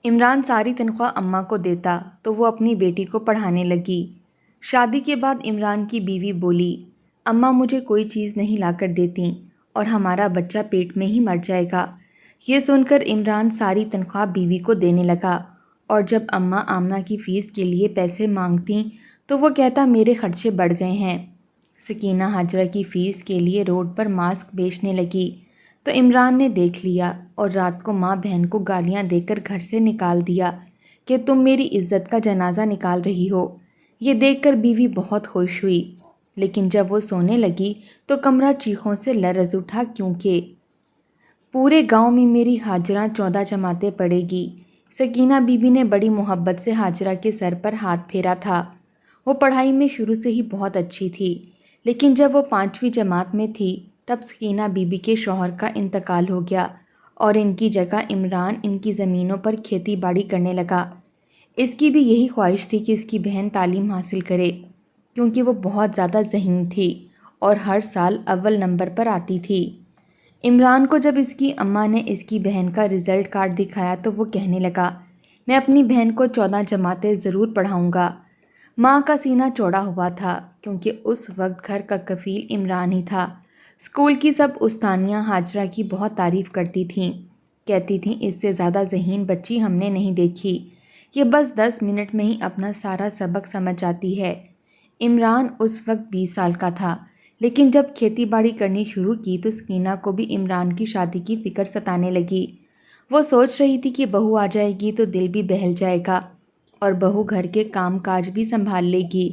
عمران ساری تنخواہ اماں کو دیتا تو وہ اپنی بیٹی کو پڑھانے لگی۔ شادی کے بعد عمران کی بیوی بولی، اماں مجھے کوئی چیز نہیں لا کر دیتیں اور ہمارا بچہ پیٹ میں ہی مر جائے گا۔ یہ سن کر عمران ساری تنخواہ بیوی کو دینے لگا، اور جب اماں آمنہ کی فیس کے لیے پیسے مانگتیں تو وہ کہتا میرے خرچے بڑھ گئے ہیں۔ سکینہ ہاجرہ کی فیس کے لیے روڈ پر ماسک بیچنے لگی تو عمران نے دیکھ لیا اور رات کو ماں بہن کو گالیاں دے کر گھر سے نکال دیا کہ تم میری عزت کا جنازہ نکال رہی ہو۔ یہ دیکھ کر بیوی بہت خوش ہوئی، لیکن جب وہ سونے لگی تو کمرہ چیخوں سے لرز اٹھا، کیونکہ پورے گاؤں میں میری ہاجرہ 14 جماعتیں پڑھے گی۔ سکینہ بی بی نے بڑی محبت سے ہاجرہ کے سر پر ہاتھ پھیرا تھا۔ وہ پڑھائی میں شروع سے ہی بہت اچھی تھی، لیکن جب وہ 5ویں جماعت میں تھی تب سکینہ بی بی کے شوہر کا انتقال ہو گیا اور ان کی جگہ عمران ان کی زمینوں پر کھیتی باڑی کرنے لگا۔ اس کی بھی یہی خواہش تھی کہ اس کی بہن تعلیم حاصل کرے، کیونکہ وہ بہت زیادہ ذہین تھی اور ہر سال اول نمبر پر آتی تھی۔ عمران کو جب اس کی اماں نے اس کی بہن کا رزلٹ کارڈ دکھایا تو وہ کہنے لگا، میں اپنی بہن کو 14 جماعتیں ضرور پڑھاؤں گا۔ ماں کا سینہ چوڑا ہوا تھا، کیونکہ اس وقت گھر کا کفیل عمران ہی تھا۔ اسکول کی سب استانیاں ہاجرہ کی بہت تعریف کرتی تھیں، کہتی تھیں اس سے زیادہ ذہین بچی ہم نے نہیں دیکھی، یہ بس 10 منٹ میں ہی اپنا سارا سبق سمجھ جاتی ہے۔ عمران اس وقت 20 سال کا تھا، لیکن جب کھیتی باڑی کرنی شروع کی تو سکینہ کو بھی عمران کی شادی کی فکر ستانے لگی۔ وہ سوچ رہی تھی کہ بہو آ جائے گی تو دل بھی بہل جائے گا اور بہو گھر کے کام کاج بھی سنبھال لے گی،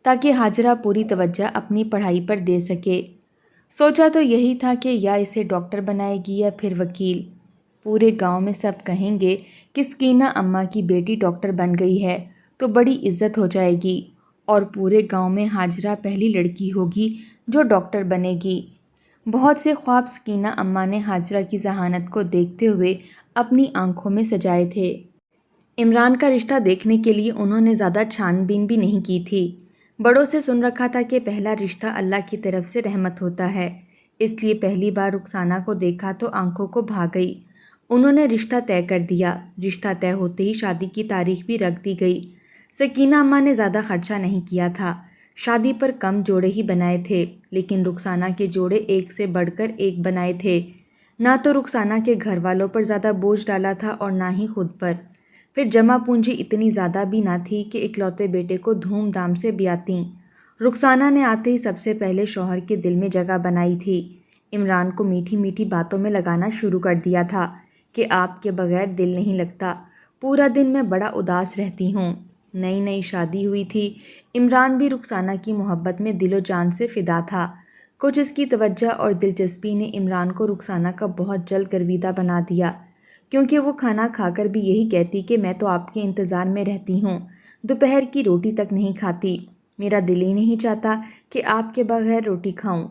تاکہ ہاجرہ پوری توجہ اپنی پڑھائی پر دے سکے۔ سوچا تو یہی تھا کہ یا اسے ڈاکٹر بنائے گی یا پھر وکیل۔ پورے گاؤں میں سب کہیں گے کہ سکینہ اماں کی بیٹی ڈاکٹر بن گئی ہے تو بڑی عزت ہو جائے گی، اور پورے گاؤں میں ہاجرہ پہلی لڑکی ہوگی جو ڈاکٹر بنے گی۔ بہت سے خواب سکینہ اماں نے ہاجرہ کی ذہانت کو دیکھتے ہوئے اپنی آنکھوں میں سجائے تھے۔ عمران کا رشتہ دیکھنے کے لیے انہوں نے زیادہ چھان بین بھی نہیں کی تھی۔ بڑوں سے سن رکھا تھا کہ پہلا رشتہ اللہ کی طرف سے رحمت ہوتا ہے، اس لیے پہلی بار رخسانہ کو دیکھا تو آنکھوں کو بھا گئی۔ انہوں نے رشتہ طے کر دیا۔ رشتہ طے ہوتے ہی شادی کی تاریخ بھی رکھ دی گئی۔ سکینہ اماں نے زیادہ خرچہ نہیں کیا تھا، شادی پر کم جوڑے ہی بنائے تھے، لیکن رخسانہ کے جوڑے ایک سے بڑھ کر ایک بنائے تھے۔ نہ تو رخسانہ کے گھر والوں پر زیادہ بوجھ ڈالا تھا اور نہ ہی خود پر۔ پھر جمع پونجی اتنی زیادہ بھی نہ تھی کہ اکلوتے بیٹے کو دھوم دھام سے بیاتیں۔ رخسانہ نے آتے ہی سب سے پہلے شوہر کے دل میں جگہ بنائی تھی۔ عمران کو میٹھی میٹھی باتوں میں لگانا شروع کر دیا تھا کہ آپ کے بغیر دل نہیں لگتا، پورا دن میں بڑا اداس رہتی ہوں۔ نئی نئی شادی ہوئی تھی، عمران بھی رخسانہ کی محبت میں دل و جان سے فدا تھا۔ کچھ اس کی توجہ اور دلچسپی نے عمران کو رخسانہ کا بہت جلد گرویدہ بنا دیا، کیونکہ وہ کھانا کھا کر بھی یہی کہتی کہ میں تو آپ کے انتظار میں رہتی ہوں، دوپہر کی روٹی تک نہیں کھاتی، میرا دل ہی نہیں چاہتا کہ آپ کے بغیر روٹی کھاؤں۔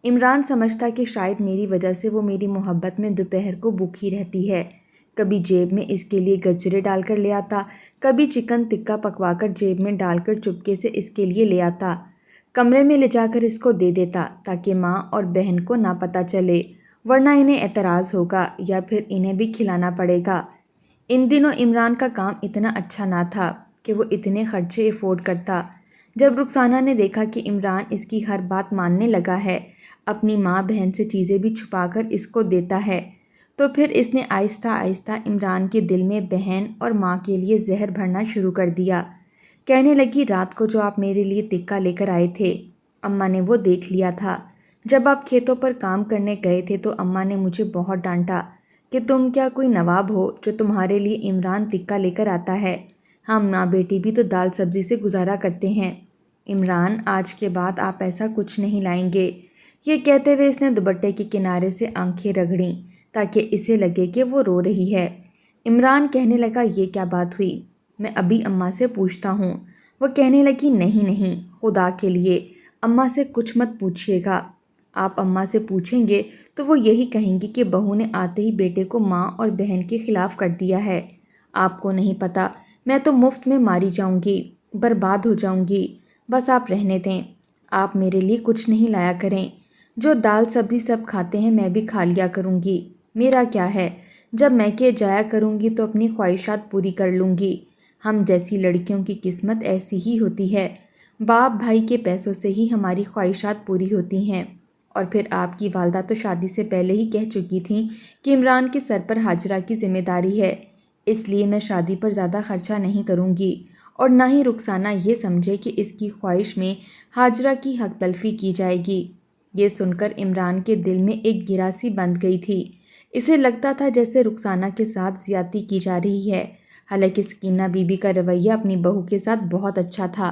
عمران سمجھتا کہ شاید میری وجہ سے وہ میری محبت میں دوپہر کو بھوکی رہتی ہے۔ کبھی جیب میں اس کے لیے گجرے ڈال کر لے آتا، کبھی چکن ٹکا پکوا کر جیب میں ڈال کر چپکے سے اس کے لیے لے آتا، کمرے میں لے جا کر اس کو دے دیتا تاکہ ماں اور بہن کو نہ پتہ چلے، ورنہ انہیں اعتراض ہوگا یا پھر انہیں بھی کھلانا پڑے گا۔ ان دنوں عمران کا کام اتنا اچھا نہ تھا کہ وہ اتنے خرچے افورڈ کرتا۔ جب رخسانہ نے دیکھا کہ عمران اس کی ہر بات ماننے لگا ہے، اپنی ماں بہن سے چیزیں بھی چھپا کر اس کو دیتا ہے، تو پھر اس نے آہستہ آہستہ عمران کے دل میں بہن اور ماں کے لیے زہر بھرنا شروع کر دیا۔ کہنے لگی، رات کو جو آپ میرے لیے ٹکا لے کر آئے تھے، اماں نے وہ دیکھ لیا تھا۔ جب آپ کھیتوں پر کام کرنے گئے تھے تو اماں نے مجھے بہت ڈانٹا کہ تم کیا کوئی نواب ہو جو تمہارے لیے عمران ٹکا لے کر آتا ہے، ہم ماں بیٹی بھی تو دال سبزی سے گزارا کرتے ہیں۔ عمران، آج کے بعد آپ ایسا کچھ نہیں لائیں گے۔ یہ کہتے ہوئے اس نے دوپٹے کے کنارے سے آنکھیں رگڑیں تاکہ اسے لگے کہ وہ رو رہی ہے۔ عمران کہنے لگا، یہ کیا بات ہوئی؟ میں ابھی اماں سے پوچھتا ہوں۔ وہ کہنے لگی، نہیں نہیں، خدا کے لیے اماں سے کچھ مت پوچھیے گا۔ آپ اماں سے پوچھیں گے تو وہ یہی کہیں گی کہ بہو نے آتے ہی بیٹے کو ماں اور بہن کے خلاف کر دیا ہے۔ آپ کو نہیں پتہ، میں تو مفت میں ماری جاؤں گی، برباد ہو جاؤں گی۔ بس آپ رہنے دیں، آپ میرے لیے کچھ نہیں لایا کریں، جو دال سبزی سب کھاتے ہیں میں بھی کھا لیا کروں گی، میرا کیا ہے، جب میں کہ جایا کروں گی تو اپنی خواہشات پوری کر لوں گی۔ ہم جیسی لڑکیوں کی قسمت ایسی ہی ہوتی ہے، باپ بھائی کے پیسوں سے ہی ہماری خواہشات پوری ہوتی ہیں۔ اور پھر آپ کی والدہ تو شادی سے پہلے ہی کہہ چکی تھیں کہ عمران کے سر پر ہاجرہ کی ذمہ داری ہے، اس لیے میں شادی پر زیادہ خرچہ نہیں کروں گی، اور نہ ہی رخسانہ یہ سمجھے کہ اس کی خواہش میں ہاجرہ کی حق تلفی کی جائے گی۔ یہ سن کر عمران کے دل میں ایک گرہ سی بندھ گئی تھی۔ اسے لگتا تھا جیسے رخسانہ کے ساتھ زیادتی کی جا رہی ہے، حالانکہ سکینہ بی بی کا رویہ اپنی بہو کے ساتھ بہت اچھا تھا۔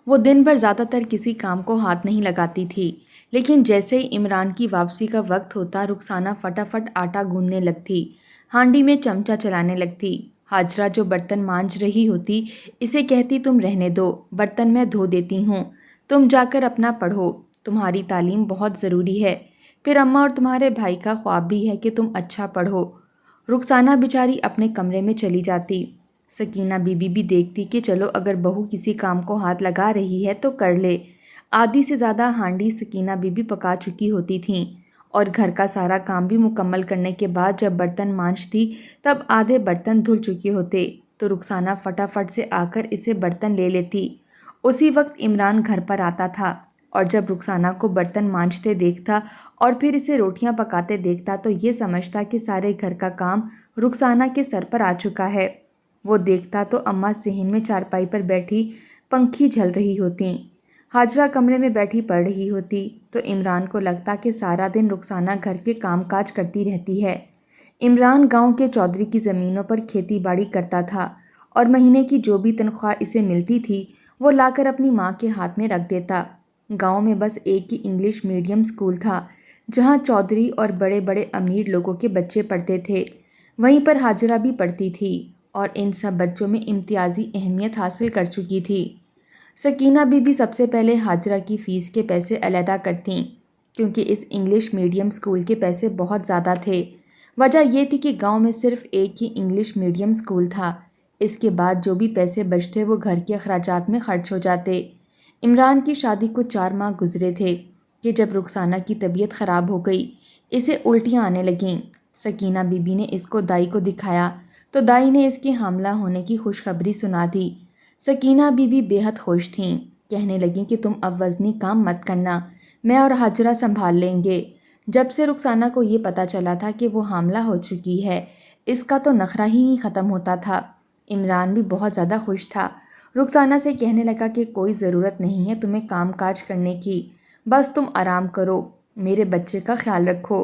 وہ دن بھر زیادہ تر کسی کام کو ہاتھ نہیں لگاتی تھی، لیکن جیسے ہی عمران کی واپسی کا وقت ہوتا رخسانہ فٹافٹ آٹا گوندنے لگتی، ہانڈی میں چمچہ چلانے لگتی۔ ہاجرہ جو برتن مانجھ رہی ہوتی اسے کہتی تم رہنے دو، برتن میں دھو دیتی ہوں، تم جا کر اپنا پڑھو، تمہاری تعلیم بہت ضروری ہے، پھر اماں اور تمہارے بھائی کا خواب بھی ہے کہ تم اچھا پڑھو۔ رخسانہ بیچاری اپنے کمرے میں چلی جاتی۔ سکینہ بی بی بھی دیکھتی کہ چلو اگر بہو کسی کام کو ہاتھ لگا رہی ہے تو کر لے۔ آدھی سے زیادہ ہانڈی سکینہ بی بی پکا چکی ہوتی تھیں، اور گھر کا سارا کام بھی مکمل کرنے کے بعد جب برتن مانجتی تب آدھے برتن دھل چکے ہوتے، تو رخسانہ فٹافٹ سے آ کر اسے برتن لے لیتی۔ اسی وقت عمران گھر پر آتا تھا، اور جب رخسانہ کو برتن مانجتے دیکھتا اور پھر اسے روٹیاں پکاتے دیکھتا تو یہ سمجھتا کہ سارے گھر کا کام رخسانہ کے سر پر آ چکا ہے۔ وہ دیکھتا تو اماں صحن میں چارپائی پر بیٹھی پنکھی جھل رہی ہوتیں، ہاجرہ کمرے میں بیٹھی پڑھ رہی ہوتی، تو عمران کو لگتا کہ سارا دن رخسانہ گھر کے کام کاج کرتی رہتی ہے۔ عمران گاؤں کے چودھری کی زمینوں پر کھیتی باڑی کرتا تھا، اور مہینے کی جو بھی تنخواہ اسے ملتی تھی وہ لا کر اپنی ماں کے ہاتھ میں رکھ دیتا۔ گاؤں میں بس ایک ہی انگلش میڈیم اسکول تھا جہاں چودھری اور بڑے بڑے امیر لوگوں کے بچے پڑھتے تھے، وہیں پر ہاجرہ بھی پڑھتی تھی، اور ان سب بچوں میں امتیازی اہمیت حاصل کر چکی تھی۔ سکینہ بی بی سب سے پہلے ہاجرہ کی فیس کے پیسے علیحدہ کرتیں، کیونکہ اس انگلش میڈیم اسکول کے پیسے بہت زیادہ تھے۔ وجہ یہ تھی کہ گاؤں میں صرف ایک ہی انگلش میڈیم اسکول تھا، اس کے بعد جو بھی پیسے بچتے وہ گھر کے اخراجات میں خرچ ہو جاتے۔ عمران کی شادی کو 4 ماہ گزرے تھے کہ جب رخسانہ کی طبیعت خراب ہو گئی، اسے الٹیاں آنے لگیں۔ سکینہ بی بی نے اس کو دائی کو دکھایا تو دائی نے اس کے حاملہ ہونے کی خوشخبری سنا دی۔ سکینہ بی بی بے حد خوش تھیں، کہنے لگیں کہ تم اب وزنی کام مت کرنا، میں اور ہاجرہ سنبھال لیں گے۔ جب سے رخسانہ کو یہ پتہ چلا تھا کہ وہ حاملہ ہو چکی ہے، اس کا تو نخرہ ہی نہیں ختم ہوتا تھا۔ عمران بھی بہت زیادہ خوش تھا، رخسانہ سے کہنے لگا کہ کوئی ضرورت نہیں ہے تمہیں کام کاج کرنے کی، بس تم آرام کرو، میرے بچے کا خیال رکھو۔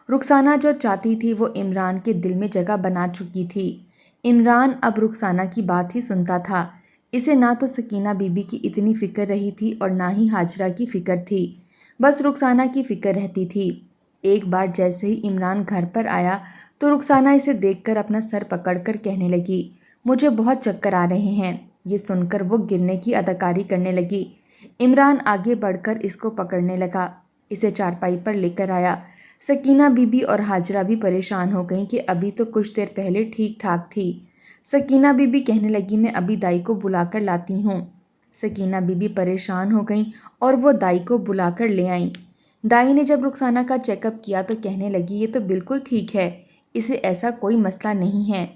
رخسانہ جو چاہتی تھی وہ عمران کے دل میں جگہ بنا چکی تھی۔ عمران اب رخسانہ کی بات ہی سنتا تھا، اسے نہ تو سکینہ بی بی کی اتنی فکر رہی تھی اور نہ ہی ہاجرہ کی فکر تھی، بس رخسانہ کی فکر رہتی تھی۔ ایک بار جیسے ہی عمران گھر پر آیا تو رخسانہ اسے دیکھ کر اپنا سر پکڑ کر کہنے لگی، مجھے بہت چکر آ رہے ہیں۔ یہ سن کر وہ گرنے کی اداکاری کرنے لگی۔ عمران آگے بڑھ کر اس کو پکڑنے لگا، اسے چارپائی پر لے کر آیا۔ سکینہ بی بی اور ہاجرہ بھی پریشان ہو گئیں کہ ابھی تو کچھ دیر پہلے ٹھیک ٹھاک تھی۔ سکینہ بی بی کہنے لگی میں ابھی دائی کو بلا کر لاتی ہوں۔ سکینہ بی بی پریشان ہو گئیں اور وہ دائی کو بلا کر لے آئیں۔ دائی نے جب رخسانہ کا چیک اپ کیا تو کہنے لگی یہ تو بالکل ٹھیک ہے، اسے ایسا کوئی مسئلہ نہیں ہے۔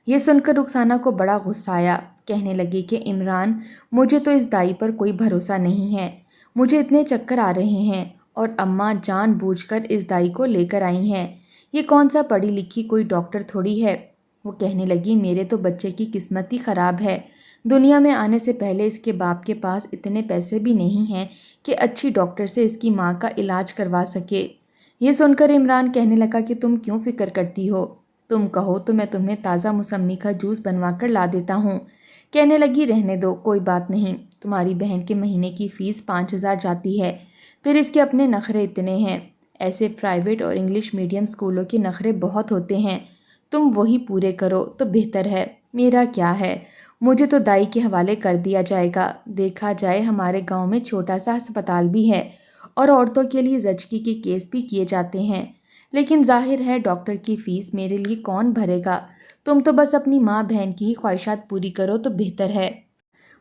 یہ سن کر رخسانہ کو بڑا غصہ آیا، کہنے لگی کہ عمران مجھے تو اس دائی پر کوئی بھروسہ نہیں ہے، مجھے اتنے چکر آ رہے ہیں، اور اماں جان بوجھ کر اس دائی کو لے کر آئی ہیں، یہ کون سا پڑھی لکھی کوئی ڈاکٹر تھوڑی ہے۔ وہ کہنے لگی میرے تو بچے کی قسمت ہی خراب ہے، دنیا میں آنے سے پہلے اس کے باپ کے پاس اتنے پیسے بھی نہیں ہیں کہ اچھی ڈاکٹر سے اس کی ماں کا علاج کروا سکے۔ یہ سن کر عمران کہنے لگا کہ تم کیوں فکر کرتی ہو، تم کہو تو میں تمہیں تازہ موسمی کا جوس بنوا کر لا دیتا ہوں۔ کہنے لگی رہنے دو، کوئی بات نہیں، تمہاری بہن کے مہینے کی فیس 5,000 جاتی ہے، پھر اس کے اپنے نخرے اتنے ہیں، ایسے پرائیویٹ اور انگلش میڈیم اسکولوں کے نخرے بہت ہوتے ہیں، تم وہی پورے کرو تو بہتر ہے، میرا کیا ہے، مجھے تو دائی کے حوالے کر دیا جائے گا۔ دیکھا جائے ہمارے گاؤں میں چھوٹا سا ہسپتال بھی ہے اور عورتوں کے لیے زچگی کے کیس بھی کیے جاتے ہیں، لیکن ظاہر ہے ڈاکٹر کی فیس میرے لیے کون بھرے گا، تم تو بس اپنی ماں بہن کی ہی خواہشات پوری کرو تو بہتر ہے۔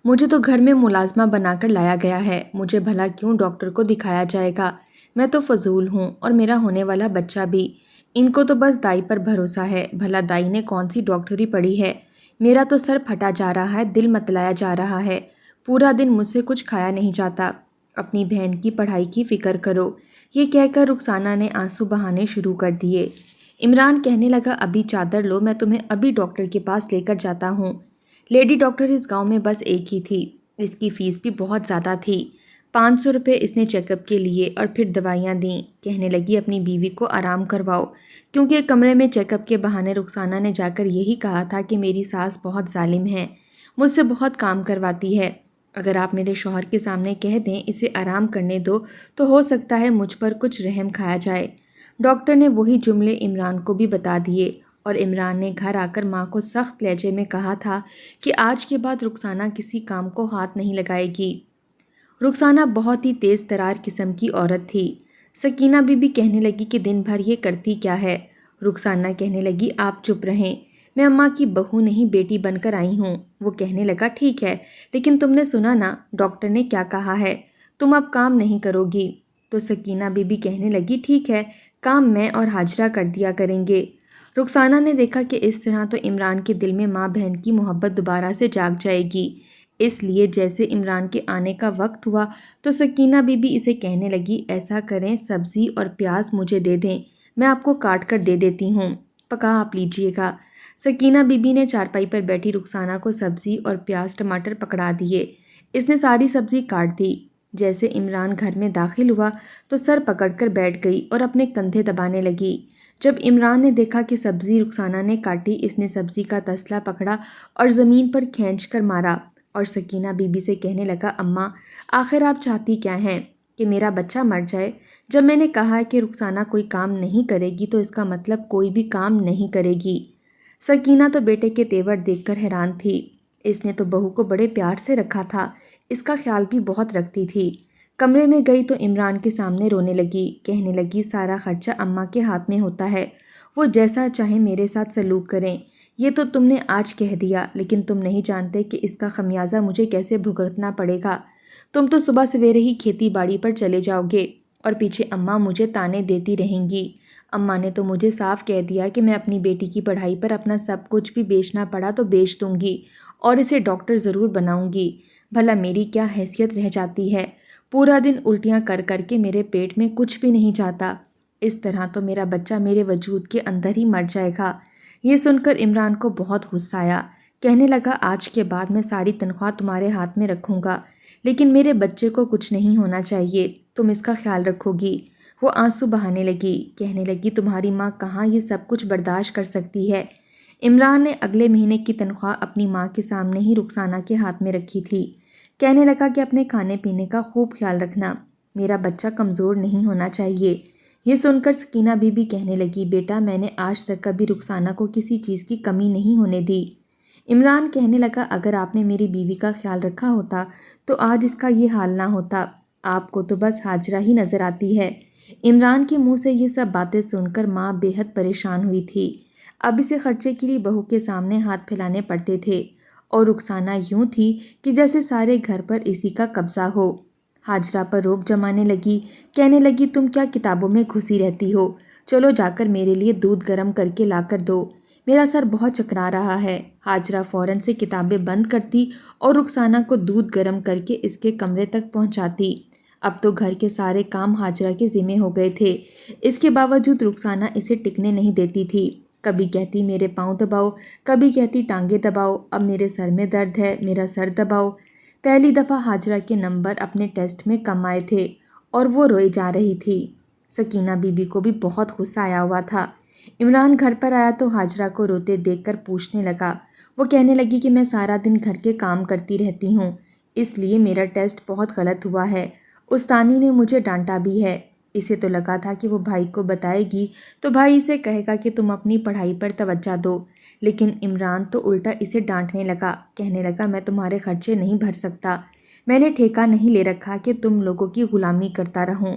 مجھے تو گھر میں ملازمہ بنا کر لایا گیا ہے، مجھے بھلا کیوں ڈاکٹر کو دکھایا جائے گا، میں تو فضول ہوں اور میرا ہونے والا بچہ بھی۔ ان کو تو بس دائی پر بھروسہ ہے، بھلا دائی نے کون سی ڈاکٹری پڑھی ہے؟ میرا تو سر پھٹا جا رہا ہے، دل متلایا جا رہا ہے، پورا دن مجھ سے کچھ کھایا نہیں جاتا۔ اپنی بہن کی پڑھائی کی فکر کرو، یہ کہہ کر رخسانہ نے آنسو بہانے شروع کر دیے۔ عمران کہنے لگا ابھی چادر لو، میں تمہیں ابھی ڈاکٹر کے پاس لے کر جاتا ہوں۔ لیڈی ڈاکٹر اس گاؤں میں بس ایک ہی تھی، اس کی فیس بھی بہت زیادہ تھی۔ 500 روپے اس نے چیک اپ کے لیے اور پھر دوائیاں دیں۔ کہنے لگی اپنی بیوی کو آرام کرواؤ، کیونکہ کمرے میں چیک اپ کے بہانے رخسانہ نے جا کر یہی کہا تھا کہ میری ساس بہت ظالم ہے، مجھ سے بہت کام کرواتی ہے، اگر آپ میرے شوہر کے سامنے کہہ دیں اسے آرام کرنے دو تو ہو سکتا ہے مجھ پر کچھ رحم کھایا جائے۔ ڈاکٹر نے وہی جملے عمران کو بھی بتا دیے اور عمران نے گھر آ کر ماں کو سخت لہجے میں کہا تھا کہ آج کے بعد رخسانہ کسی کام کو ہاتھ نہیں لگائے گی۔ رخسانہ بہت ہی تیز ترار قسم کی عورت تھی۔ سکینہ بی بی کہنے لگی کہ دن بھر یہ کرتی کیا ہے؟ رخسانہ کہنے لگی آپ چپ رہیں، میں اماں کی بہو نہیں بیٹی بن کر آئی ہوں۔ وہ کہنے لگا ٹھیک ہے، لیکن تم نے سنا نا ڈاکٹر نے کیا کہا ہے، تم اب کام نہیں کرو گی۔ تو سکینہ بی بی کہنے لگی ٹھیک ہے، کام میں اور حاجرہ کر دیا کریں گے۔ رخسانہ نے دیکھا کہ اس طرح تو عمران کے دل میں ماں بہن کی محبت دوبارہ سے جاگ جائے گی، اس لیے جیسے عمران کے آنے کا وقت ہوا تو سکینہ بی بی اسے کہنے لگی ایسا کریں سبزی اور پیاز مجھے دے دیں، میں آپ کو کاٹ کر دے دیتی ہوں، پکا آپ لیجئے گا۔ سکینہ بی بی نے چارپائی پر بیٹھی رخسانہ کو سبزی اور پیاز ٹماٹر پکڑا دیے۔ اس نے ساری سبزی کاٹ دی۔ جیسے عمران گھر میں داخل ہوا تو سر پکڑ کر بیٹھ گئی اور اپنے کندھے دبانے لگی۔ جب عمران نے دیکھا کہ سبزی رخسانہ نے کاٹی، اس نے سبزی کا تسلا پکڑا اور زمین پر کھینچ کر مارا اور سکینہ بی بی سے کہنے لگا اماں آخر آپ چاہتی کیا ہیں کہ میرا بچہ مر جائے؟ جب میں نے کہا ہے کہ رخسانہ کوئی کام نہیں کرے گی تو اس کا مطلب کوئی بھی کام نہیں کرے گی۔ سکینہ تو بیٹے کے تیور دیکھ کر حیران تھی، اس نے تو بہو کو بڑے پیار سے رکھا تھا، اس کا خیال بھی بہت رکھتی تھی۔ کمرے میں گئی تو عمران کے سامنے رونے لگی، کہنے لگی سارا خرچہ اماں کے ہاتھ میں ہوتا ہے، وہ جیسا چاہیں میرے ساتھ سلوک کریں، یہ تو تم نے آج کہہ دیا لیکن تم نہیں جانتے کہ اس کا خمیازہ مجھے کیسے بھگتنا پڑے گا۔ تم تو صبح سویرے ہی کھیتی باڑی پر چلے جاؤ گے اور پیچھے اماں مجھے تانے دیتی رہیں گی۔ اماں نے تو مجھے صاف کہہ دیا کہ میں اپنی بیٹی کی پڑھائی پر اپنا سب کچھ بھی بیچنا پڑا تو بیچ دوں گی اور اسے ڈاکٹر ضرور بناؤں گی، بھلا میری کیا حیثیت رہ جاتی ہے؟ پورا دن الٹیاں کر کر کے میرے پیٹ میں کچھ بھی نہیں جاتا، اس طرح تو میرا بچہ میرے وجود کے اندر ہی مر جائے گا۔ یہ سن کر عمران کو بہت غصہ آیا، کہنے لگا آج کے بعد میں ساری تنخواہ تمہارے ہاتھ میں رکھوں گا، لیکن میرے بچے کو کچھ نہیں ہونا چاہیے، تم اس کا خیال رکھو گی۔ وہ آنسو بہانے لگی، کہنے لگی تمہاری ماں کہاں یہ سب کچھ برداشت کر سکتی ہے؟ عمران نے اگلے مہینے کی تنخواہ اپنی ماں کے سامنے ہی رخسانہ کے ہاتھ میں رکھی تھی، کہنے لگا کہ اپنے کھانے پینے کا خوب خیال رکھنا، میرا بچہ کمزور نہیں ہونا چاہیے۔ یہ سن کر سکینہ بی بی کہنے لگی بیٹا میں نے آج تک کبھی رخسانہ کو کسی چیز کی کمی نہیں ہونے دی۔ عمران کہنے لگا اگر آپ نے میری بیوی کا خیال رکھا ہوتا تو آج اس کا یہ حال نہ ہوتا، آپ کو تو بس حاجرہ ہی نظر آتی ہے۔ عمران کے منہ سے یہ سب باتیں سن کر ماں بے حد پریشان ہوئی تھی، اب اسے خرچے کے لیے بہو کے سامنے ہاتھ پھیلانے پڑتے تھے اور رخسانہ یوں تھی کہ جیسے سارے گھر پر اسی کا قبضہ ہو۔ حاجرہ پر روب جمانے لگی، کہنے لگی تم کیا کتابوں میں گھسی رہتی ہو، چلو جا کر میرے لیے دودھ گرم کر کے لا کر دو، میرا سر بہت چکرا رہا ہے۔ حاجرہ فوراً سے کتابیں بند کرتی اور رخسانہ کو دودھ گرم کر کے اس کے کمرے تک پہنچاتی۔ اب تو گھر کے سارے کام حاجرہ کے ذمہ ہو گئے تھے، اس کے باوجود رخسانہ اسے ٹکنے نہیں دیتی تھی، کبھی کہتی میرے پاؤں دباؤ، کبھی کہتی ٹانگیں دباؤ، اب میرے سر میں درد ہے میرا سر دباؤ۔ پہلی دفعہ حاجرہ کے نمبر اپنے ٹیسٹ میں کم آئے تھے اور وہ روئے جا رہی تھی۔ سکینہ بی بی کو بھی بہت غصہ آیا ہوا تھا۔ عمران گھر پر آیا تو حاجرہ کو روتے دیکھ کر پوچھنے لگا، وہ کہنے لگی کہ میں سارا دن گھر کے کام کرتی رہتی ہوں، اس لیے میرا ٹیسٹ بہت غلط ہوا ہے، استانی نے مجھے ڈانٹا بھی ہے۔ اسے تو لگا تھا کہ وہ بھائی کو بتائے گی تو بھائی اسے کہے گا کہ تم اپنی پڑھائی پر توجہ دو، لیکن عمران تو الٹا اسے ڈانٹنے لگا، کہنے لگا میں تمہارے خرچے نہیں بھر سکتا، میں نے ٹھیکہ نہیں لے رکھا کہ تم لوگوں کی غلامی کرتا رہوں،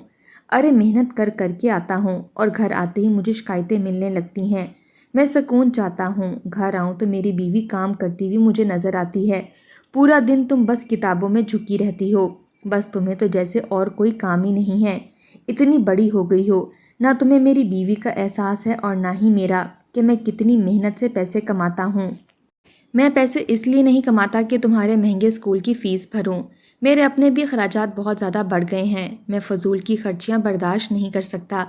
ارے محنت کر کر کے آتا ہوں اور گھر آتے ہی مجھے شکایتیں ملنے لگتی ہیں، میں سکون چاہتا ہوں، گھر آؤں تو میری بیوی کام کرتی ہوئی مجھے نظر آتی ہے، پورا دن تم بس کتابوں میں جھکی رہتی ہو، بس تمہیں تو جیسے اور کوئی کام ہی نہیں ہے۔ اتنی بڑی ہو گئی ہو، نہ تمہیں میری بیوی کا احساس ہے اور نہ ہی میرا کہ میں کتنی محنت سے پیسے کماتا ہوں۔ میں پیسے اس لیے نہیں کماتا کہ تمہارے مہنگے اسکول کی فیس بھروں، میرے اپنے بھی اخراجات بہت زیادہ بڑھ گئے ہیں، میں فضول کی خرچیاں برداشت نہیں کر سکتا۔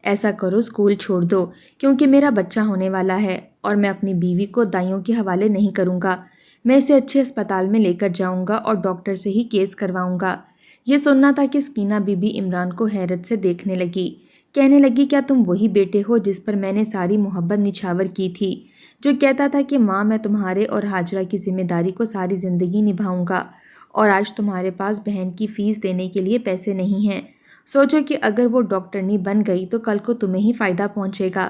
ایسا کرو، اسکول چھوڑ دو، کیونکہ میرا بچہ ہونے والا ہے اور میں اپنی بیوی کو دائیوں کے حوالے نہیں کروں گا۔ میں اسے اچھے اسپتال میں لے کر جاؤں گا اور ڈاکٹر سے ہی کیس کرواؤں گا۔ یہ سننا تھا کہ سکینہ بی بی عمران کو حیرت سے دیکھنے لگی، کہنے لگی کیا تم وہی بیٹے ہو جس پر میں نے ساری محبت نچھاور کی تھی، جو کہتا تھا کہ ماں میں تمہارے اور ہاجرہ کی ذمہ داری کو ساری زندگی نبھاؤں گا، اور آج تمہارے پاس بہن کی فیس دینے کے لیے پیسے نہیں ہیں۔ سوچو کہ اگر وہ ڈاکٹرنی بن گئی تو کل کو تمہیں ہی فائدہ پہنچے گا۔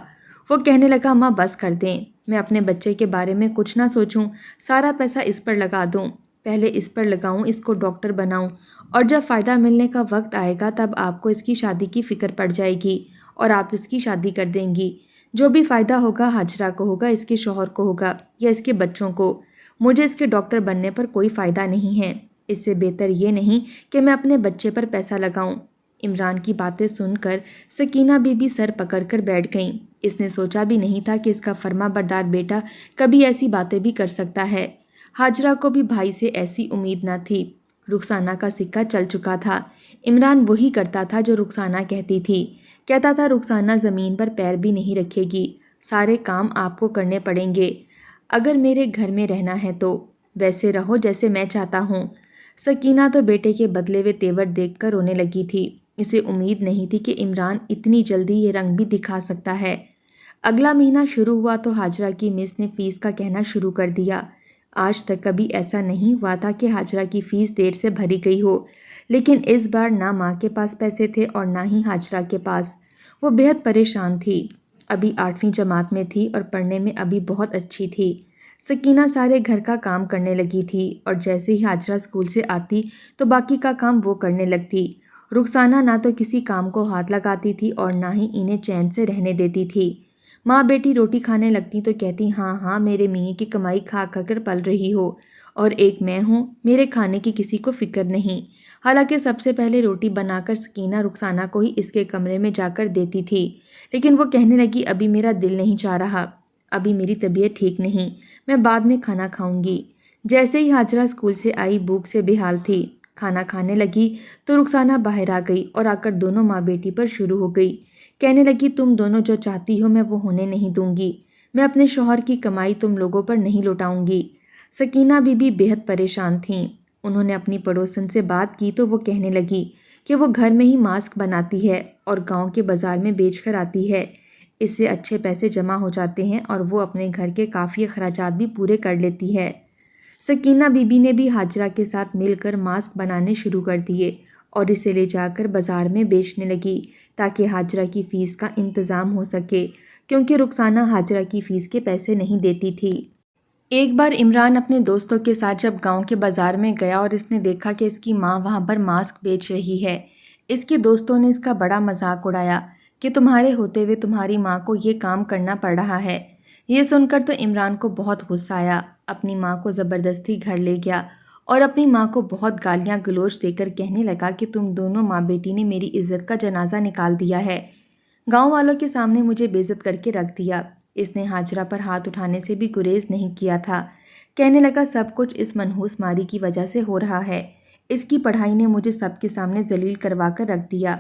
وہ کہنے لگا ماں بس کر دیں، میں اپنے بچے کے بارے میں کچھ نہ سوچوں، سارا پیسہ اس پر لگا دوں، پہلے اس پر لگاؤں، اس کو ڈاکٹر بناؤں، اور جب فائدہ ملنے کا وقت آئے گا تب آپ کو اس کی شادی کی فکر پڑ جائے گی اور آپ اس کی شادی کر دیں گی۔ جو بھی فائدہ ہوگا ہاجرہ کو ہوگا، اس کے شوہر کو ہوگا یا اس کے بچوں کو، مجھے اس کے ڈاکٹر بننے پر کوئی فائدہ نہیں ہے۔ اس سے بہتر یہ نہیں کہ میں اپنے بچے پر پیسہ لگاؤں۔ عمران کی باتیں سن کر سکینہ بی بی سر پکڑ کر بیٹھ گئیں۔ اس نے سوچا بھی نہیں تھا کہ اس کا فرما بردار بیٹا کبھی ایسی باتیں بھی کر سکتا ہے۔ ہاجرہ کو بھی بھائی سے ایسی امید نہ تھی۔ رخسانہ کا سکہ چل چکا تھا، عمران وہی کرتا تھا جو رخسانہ کہتی تھی۔ کہتا تھا رخسانہ زمین پر پیر بھی نہیں رکھے گی، سارے کام آپ کو کرنے پڑیں گے اگر میرے گھر میں رہنا ہے تو، ویسے رہو جیسے میں چاہتا ہوں۔ سکینہ تو بیٹے کے بدلے ہوئے تیور دیکھ کر رونے لگی تھی۔ اسے امید نہیں تھی کہ عمران اتنی جلدی یہ رنگ بھی دکھا سکتا ہے۔ اگلا مہینہ شروع ہوا تو ہاجرہ کی مس نے فیس کا کہنا شروع کر دیا۔ آج تک کبھی ایسا نہیں ہوا تھا کہ ہاجرہ کی فیس دیر سے بھری گئی ہو، لیکن اس بار نہ ماں کے پاس پیسے تھے اور نہ ہی ہاجرہ کے پاس۔ وہ بہت پریشان تھی، ابھی 8ویں جماعت میں تھی اور پڑھنے میں ابھی بہت اچھی تھی۔ سکینہ سارے گھر کا کام کرنے لگی تھی اور جیسے ہی ہاجرہ اسکول سے آتی تو باقی کا کام وہ کرنے لگتی۔ رخسانہ نہ تو کسی کام کو ہاتھ لگاتی تھی اور نہ ہی انہیں چین سے رہنے دیتی تھی۔ ماں بیٹی روٹی کھانے لگتی تو کہتی ہاں ہاں میرے میاں کی کمائی کھا کھا کر پل رہی ہو، اور ایک میں ہوں، میرے کھانے کی کسی کو فکر نہیں۔ حالانکہ سب سے پہلے روٹی بنا کر سکینہ رخسانہ کو ہی اس کے کمرے میں جا کر دیتی تھی، لیکن وہ کہنے لگی ابھی میرا دل نہیں چاہ رہا، ابھی میری طبیعت ٹھیک نہیں، میں بعد میں کھانا کھاؤں گی۔ جیسے ہی ہاجرہ اسکول سے آئی بھوک سے بے حال تھی، کھانا کھانے لگی تو رخسانہ باہر آ گئی اور آ کر دونوں ماں بیٹی پر شروع ہو گئی۔ کہنے لگی تم دونوں جو چاہتی ہو میں وہ ہونے نہیں دوں گی، میں اپنے شوہر کی کمائی تم لوگوں پر نہیں لوٹاؤں گی۔ سکینہ بی بی بہت پریشان تھیں۔ انہوں نے اپنی پڑوسن سے بات کی تو وہ کہنے لگی کہ وہ گھر میں ہی ماسک بناتی ہے اور گاؤں کے بازار میں بیچ کر آتی ہے، اس سے اچھے پیسے جمع ہو جاتے ہیں اور وہ اپنے گھر کے کافی اخراجات بھی پورے کر لیتی ہے۔ سکینہ بی بی نے بھی ہاجرہ کے ساتھ مل کر ماسک بنانے شروع کر دیے اور اسے لے جا کر بازار میں بیچنے لگی تاکہ ہاجرہ کی فیس کا انتظام ہو سکے، کیونکہ رخسانہ ہاجرہ کی فیس کے پیسے نہیں دیتی تھی۔ ایک بار عمران اپنے دوستوں کے ساتھ جب گاؤں کے بازار میں گیا اور اس نے دیکھا کہ اس کی ماں وہاں پر ماسک بیچ رہی ہے، اس کے دوستوں نے اس کا بڑا مذاق اڑایا کہ تمہارے ہوتے ہوئے تمہاری ماں کو یہ کام کرنا پڑ رہا ہے۔ یہ سن کر تو عمران کو بہت غصہ آیا، اپنی ماں کو زبردستی گھر لے گیا اور اپنی ماں کو بہت گالیاں گلوچ دے کر کہنے لگا کہ تم دونوں ماں بیٹی نے میری عزت کا جنازہ نکال دیا ہے، گاؤں والوں کے سامنے مجھے بے عزت کر کے رکھ دیا۔ اس نے ہاجرہ پر ہاتھ اٹھانے سے بھی گریز نہیں کیا تھا۔ کہنے لگا سب کچھ اس منحوس ماری کی وجہ سے ہو رہا ہے، اس کی پڑھائی نے مجھے سب کے سامنے ذلیل کروا کر رکھ دیا۔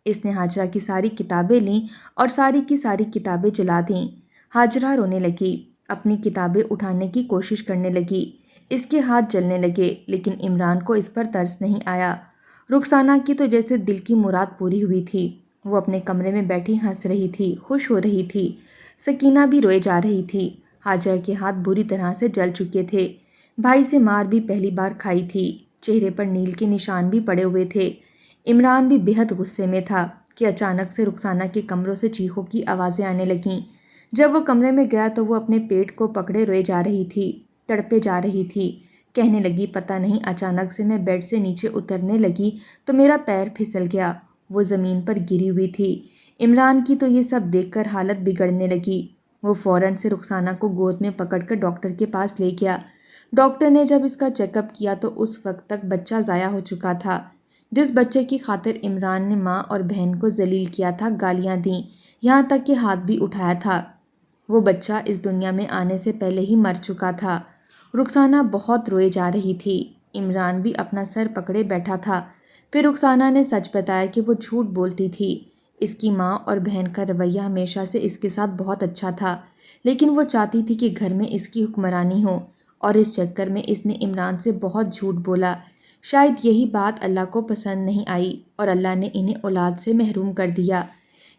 اس نے ہاجرہ کی ساری کتابیں لیں اور ساری کی ساری کتابیں جلا دیں۔ ہاجرہ رونے لگی، اپنی کتابیں اٹھانے کی کوشش کرنے لگی، اس کے ہاتھ جلنے لگے، لیکن عمران کو اس پر ترس نہیں آیا۔ رخسانہ کی تو جیسے دل کی مراد پوری ہوئی تھی، وہ اپنے کمرے میں بیٹھی ہنس رہی تھی، خوش ہو رہی تھی۔ سکینہ بھی روئے جا رہی تھی، ہاجرہ کے ہاتھ بری طرح سے جل چکے تھے، بھائی سے مار بھی پہلی بار کھائی تھی، چہرے پر نیل کے نشان بھی پڑے ہوئے تھے۔ عمران بھی بہت غصے میں تھا کہ اچانک سے رخسانہ کے کمروں سے چیخوں کی آوازیں آنے لگیں۔ جب وہ کمرے میں گیا تو وہ اپنے پیٹ کو پکڑے روئے جا رہی تھی، تڑپے جا رہی تھی، کہنے لگی پتہ نہیں اچانک سے میں بیڈ سے نیچے اترنے لگی تو میرا پیر پھسل گیا، وہ زمین پر گری ہوئی تھی۔ عمران کی تو یہ سب دیکھ کر حالت بگڑنے لگی، وہ فوراً سے رخسانہ کو گود میں پکڑ کر ڈاکٹر کے پاس لے گیا۔ ڈاکٹر نے جب اس کا چیک اپ کیا تو اس وقت تک بچہ ضائع ہو چکا تھا۔ جس بچے کی خاطر عمران نے ماں اور بہن کو ذلیل کیا تھا، گالیاں دیں، یہاں تک کہ ہاتھ بھی اٹھایا تھا، وہ بچہ اس دنیا میں آنے سے پہلے ہی مر چکا تھا۔ رخسانہ بہت روئے جا رہی تھی۔ عمران بھی اپنا سر پکڑے بیٹھا تھا۔ پھر رخسانہ نے سچ بتایا کہ وہ جھوٹ بولتی تھی۔ اس کی ماں اور بہن کا رویہ ہمیشہ سے اس کے ساتھ بہت اچھا تھا، لیکن وہ چاہتی تھی کہ گھر میں اس کی حکمرانی ہو، اور اس چکر میں اس نے عمران سے بہت جھوٹ بولا۔ شاید یہی بات اللہ کو پسند نہیں آئی اور اللہ نے انہیں اولاد سے محروم کر دیا۔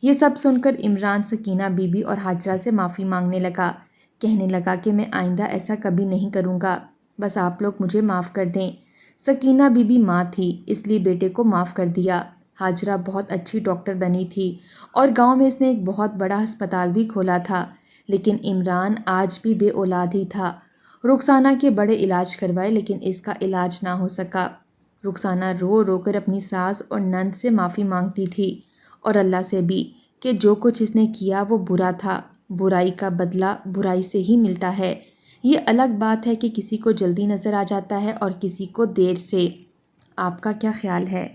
یہ سب سن کر عمران سکینہ بی بی اور ہاجرہ سے معافی مانگنے لگا، کہنے لگا کہ میں آئندہ ایسا کبھی نہیں کروں گا، بس آپ لوگ مجھے معاف کر دیں۔ سکینہ بی بی ماں تھی، اس لیے بیٹے کو معاف کر دیا۔ ہاجرہ بہت اچھی ڈاکٹر بنی تھی اور گاؤں میں اس نے ایک بہت بڑا ہسپتال بھی کھولا تھا، لیکن عمران آج بھی بے اولاد ہی تھا۔ رخسانہ کے بڑے علاج کروائے لیکن اس کا علاج نہ ہو سکا۔ رخسانہ رو رو کر اپنی ساس اور نند سے معافی مانگتی تھی اور اللہ سے بھی کہ جو کچھ اس نے کیا وہ برا تھا، برائی کا بدلہ برائی سے ہی ملتا ہے۔ یہ الگ بات ہے کہ کسی کو جلدی نظر آ جاتا ہے اور کسی کو دیر سے۔ آپ کا کیا خیال ہے؟